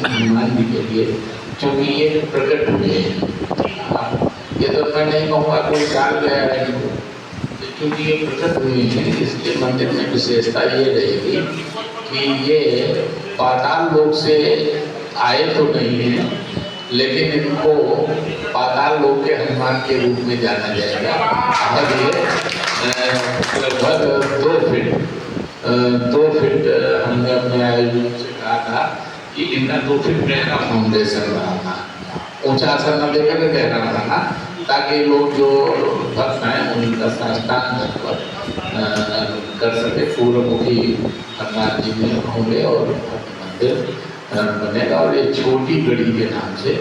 हनुमान जी के लिए, क्योंकि ये प्रकट हुए हैं। ये तो मैं नहीं कहूँगा कोई काल गया है, क्योंकि ये प्रकट हुए हैं, इसलिए मंदिर में विशेषता ये रहेगी कि ये पाताल लोक से आए तो नहीं है, लेकिन इनको पाताल लोक के हनुमान के रूप में जाना जाएगा। अब ये लगभग 2 फीट हमने अपने आयोजन से कहा था कि इनका 2 फीट गहरा फाउंडेशन बनाना, ऊंचा असर न देकर गहरा बनाना, ताकि लोग जो भक्त हैं उनका साष्टांग कर सके। पूर्वमुखी हनुमान जी में होंगे और मंदिर बनेगा और ये छोटी गढ़ी के नाम से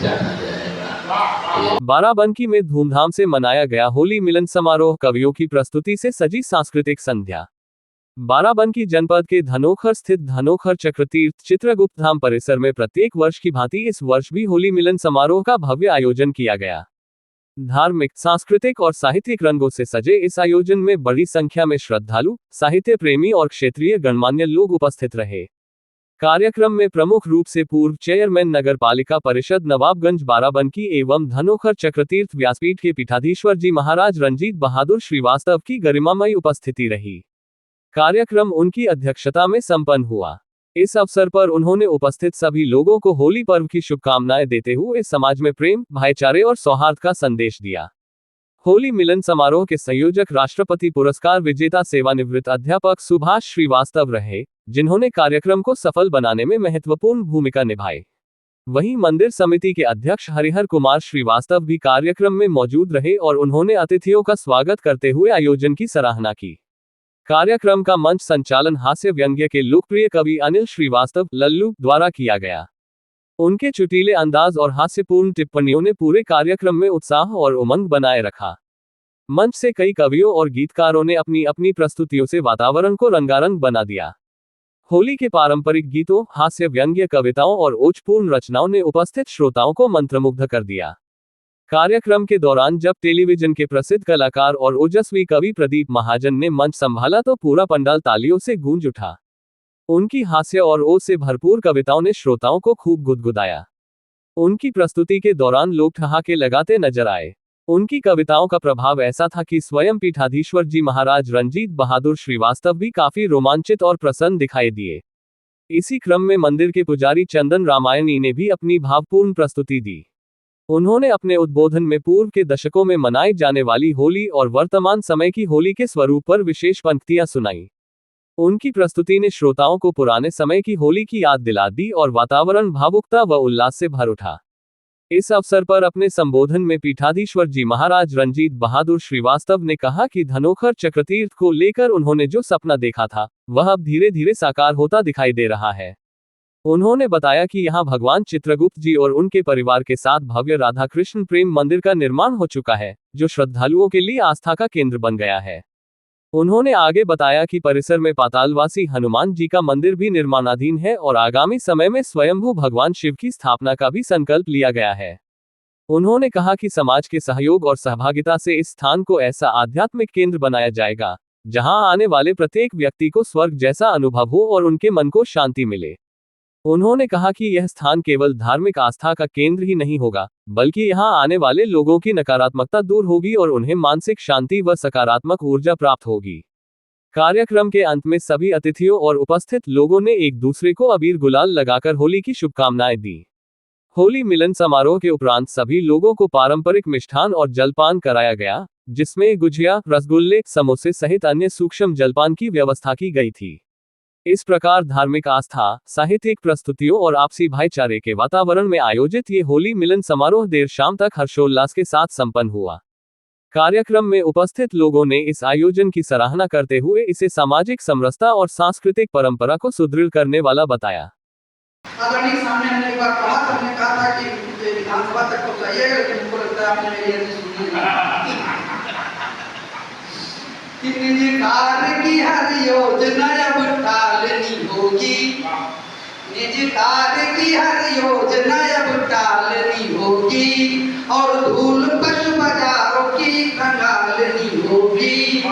जाना जाएगा। बाराबंकी में धूमधाम से मनाया गया होली मिलन समारोह, कवियों की प्रस्तुति से सजी सांस्कृतिक संध्या। बाराबंकी जनपद के धनोखर स्थित धनोखर चक्रतीर्थ चित्रगुप्त धाम परिसर में प्रत्येक वर्ष की भांति इस वर्ष भी होली मिलन समारोह का भव्य आयोजन किया गया। धार्मिक, सांस्कृतिक और साहित्यिक रंगों से सजे इस आयोजन में बड़ी संख्या में श्रद्धालु, साहित्य प्रेमी और क्षेत्रीय गणमान्य लोग उपस्थित रहे। कार्यक्रम में प्रमुख रूप से पूर्व चेयरमैन नगर पालिका परिषद नवाबगंज बाराबंकी एवं धनोखर चक्रतीर्थ व्यासपीठ के पीठाधीश्वर जी महाराज रंजीत बहादुर श्रीवास्तव की गरिमामयी उपस्थिति रही। कार्यक्रम उनकी अध्यक्षता में संपन्न हुआ। इस अवसर पर उन्होंने उपस्थित सभी लोगों को होली पर्व की शुभकामनाएं देते हुए समाज में प्रेम, भाईचारे और सौहार्द का संदेश दिया। होली मिलन समारोह के संयोजक राष्ट्रपति पुरस्कार विजेता सेवानिवृत्त अध्यापक सुभाष श्रीवास्तव रहे, जिन्होंने कार्यक्रम को सफल बनाने में महत्वपूर्ण भूमिका निभाई। वहीं मंदिर समिति के अध्यक्ष हरिहर कुमार श्रीवास्तव भी कार्यक्रम में मौजूद रहे और उन्होंने अतिथियों का स्वागत करते हुए आयोजन की सराहना की। कार्यक्रम का मंच संचालन हास्य व्यंग्य के लोकप्रिय कवि अनिल श्रीवास्तव लल्लू द्वारा किया गया। उनके चुटीले अंदाज और हास्यपूर्ण टिप्पणियों ने पूरे कार्यक्रम में उत्साह और उमंग बनाए रखा। मंच से कई कवियों और गीतकारों ने अपनी अपनी प्रस्तुतियों से वातावरण को रंगारंग बना दिया। होली के पारंपरिक गीतों, हास्य व्यंग्य कविताओं और ओजपूर्ण रचनाओं ने उपस्थित श्रोताओं को मंत्रमुग्ध कर दिया। कार्यक्रम के दौरान जब टेलीविजन के प्रसिद्ध कलाकार और ओजस्वी कवि प्रदीप महाजन ने मंच संभाला तो पूरा पंडाल तालियों से गूंज उठा। उनकी हास्य और ओज से भरपूर कविताओं ने श्रोताओं को खूब गुदगुदाया। उनकी प्रस्तुति के दौरान लोग ठहाके लगाते नजर आए। उनकी कविताओं का प्रभाव ऐसा था कि स्वयं पीठाधीश्वर जी महाराज रंजीत बहादुर श्रीवास्तव भी काफी रोमांचित और प्रसन्न दिखाई दिए। इसी क्रम में मंदिर के पुजारी चंदन रामायणी ने भी अपनी भावपूर्ण प्रस्तुति दी। उन्होंने अपने उद्बोधन में पूर्व के दशकों में मनाई जाने वाली होली और वर्तमान समय की होली के स्वरूप पर विशेष पंक्तियां सुनाई। उनकी प्रस्तुति ने श्रोताओं को पुराने समय की होली की याद दिला दी और वातावरण भावुकता व उल्लास से भर उठा। इस अवसर पर अपने संबोधन में पीठाधीश्वर जी महाराज रंजीत बहादुर श्रीवास्तव ने कहा कि धनोखर चक्रतीर्थ को लेकर उन्होंने जो सपना देखा था, वह अब धीरे धीरे साकार होता दिखाई दे रहा है। उन्होंने बताया कि यहां भगवान चित्रगुप्त जी और उनके परिवार के साथ भव्य राधा कृष्ण प्रेम मंदिर का निर्माण हो चुका है, जो श्रद्धालुओं के लिए आस्था का केंद्र बन गया है। उन्होंने आगे बताया कि परिसर में पातालवासी हनुमान जी का मंदिर भी निर्माणाधीन है और आगामी समय में स्वयंभू भगवान शिव की स्थापना का भी संकल्प लिया गया है। उन्होंने कहा कि समाज के सहयोग और सहभागिता से इस स्थान को ऐसा आध्यात्मिक केंद्र बनाया जाएगा, जहां आने वाले प्रत्येक व्यक्ति को स्वर्ग जैसा अनुभव हो और उनके मन को शांति मिले। उन्होंने कहा कि यह स्थान केवल धार्मिक आस्था का केंद्र ही नहीं होगा, बल्कि यहां आने वाले लोगों की नकारात्मकता दूर होगी और उन्हें मानसिक शांति व सकारात्मक ऊर्जा प्राप्त होगी। कार्यक्रम के अंत में सभी अतिथियों और उपस्थित लोगों ने एक दूसरे को अबीर गुलाल लगाकर होली की शुभकामनाएं दी। होली मिलन समारोह के उपरांत सभी लोगों को पारंपरिक मिष्ठान और जलपान कराया गया, जिसमें गुजिया, रसगुल्ले, समोसे सहित अन्य सूक्ष्म जलपान की व्यवस्था की गई थी। इस प्रकार धार्मिक आस्था, साहित्यिक प्रस्तुतियों और आपसी भाईचारे के वातावरण में आयोजित ये होली मिलन समारोह देर शाम तक हर्षोल्लास के साथ संपन्न हुआ। कार्यक्रम में उपस्थित लोगों ने इस आयोजन की सराहना करते हुए इसे सामाजिक समरसता और सांस्कृतिक परंपरा को सुदृढ़ करने वाला बताया। आदरणीय सामने हमने एक बार कहा था, हमने कहा था कि विधानसभा तक तो चाहिएगा, लेकिन हमको लगता है आपने मेरी अर्जी सुनी नहीं। निज कार्य की हर योजना अब टालनी होगी, निज कार्य की हर योजना अब टालनी होगी और धूल पशु बाजारों की खंगालनी होगी।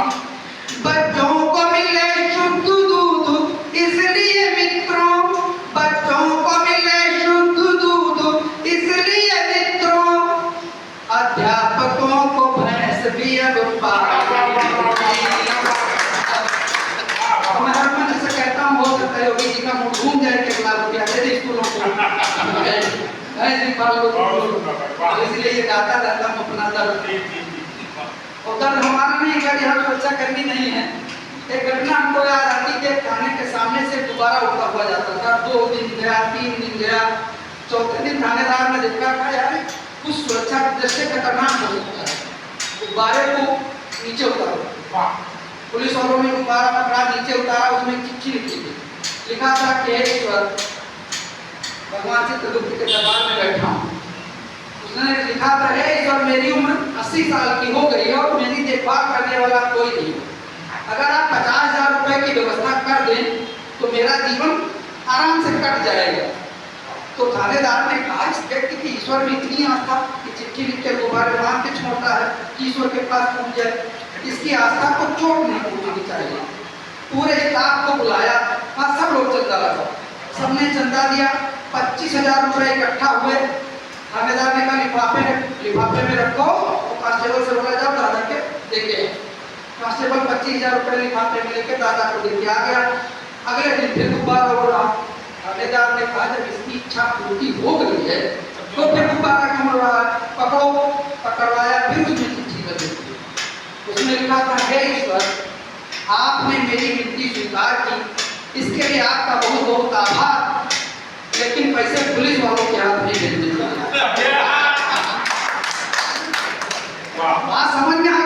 बच्चों को मिले शुद्ध दूध इसलिए मित्रों, बच्चों को मिले मैं हर मन से कहता हूँ, हो सकता है योगी जी का मूड घूम जाए कि 1 लाख रुपया दे दे स्कूलों को, इसलिए ये गाता रहता हूँ अपना दर्द। और दर्द हमारा नहीं, अगर यहाँ सुरक्षा कर्मी नहीं है। एक घटना हमको याद आती कि थाने के सामने से दोबारा उठा हुआ जाता था। 2 दिन गया, 3 दिन गया, चौथे दिन थानेदार ने देखा था यार कुछ सुरक्षा दृष्टि खतरनाक हो सकता है, गुब्बारे को नीचे उतारो। पुलिस वालों ने गुब्बारा पकड़ा, नीचे उतारा, उसमें चिट्ठी लिखी थी, लिखा था कि हे ईश्वर, भगवान चित्रगुप्त के दरबार में बैठा हूँ। उसने लिखा था, हे ईश्वर, मेरी उम्र 80 साल की हो गई है और मेरी देखभाल करने वाला कोई नहीं, अगर आप 50,000 रुपए की व्यवस्था कर दें तो मेरा जीवन आराम से कट जाएगा। तो थानेदार ने कहा इस व्यक्ति की ईश्वर में इतनी आस्था कि चिट्ठी लिख के गुब्बारे बांध के छोड़ता है कि ईश्वर के पास पहुंच जाए, इसकी आस्था को चोट नहीं पहुंचनी चाहिए। पूरे स्टाफ को बुलाया, वहाँ सब लोग चंदा लगा, सबने चंदा दिया, 25,000 रुपए इकट्ठा हुए। थानेदार ने कहा लिफाफे में रखो, और कांस्टेबल से बोला जाओ दादा के देके। कांस्टेबल 25,000 रुपए लिफाफे में लेके दादा को देके आ गया। अगले दिन फिर गुब्बारा उड़ा। थानेदार ने कहा जब इसकी इच्छा पूर्ति हो गई है तो फिर गुब्बारा क्यों उड़ रहा है, पकड़ो। पकड़वाया, फिर उसमें चिट्ठी बदली, उसमें लिखा था, हे ईश्वर, आपने मेरी विनती स्वीकार की, इसके लिए आपका बहुत बहुत आभार, लेकिन पैसे पुलिस वालों के हाथ में भेज दीजिए। बात समझ में आ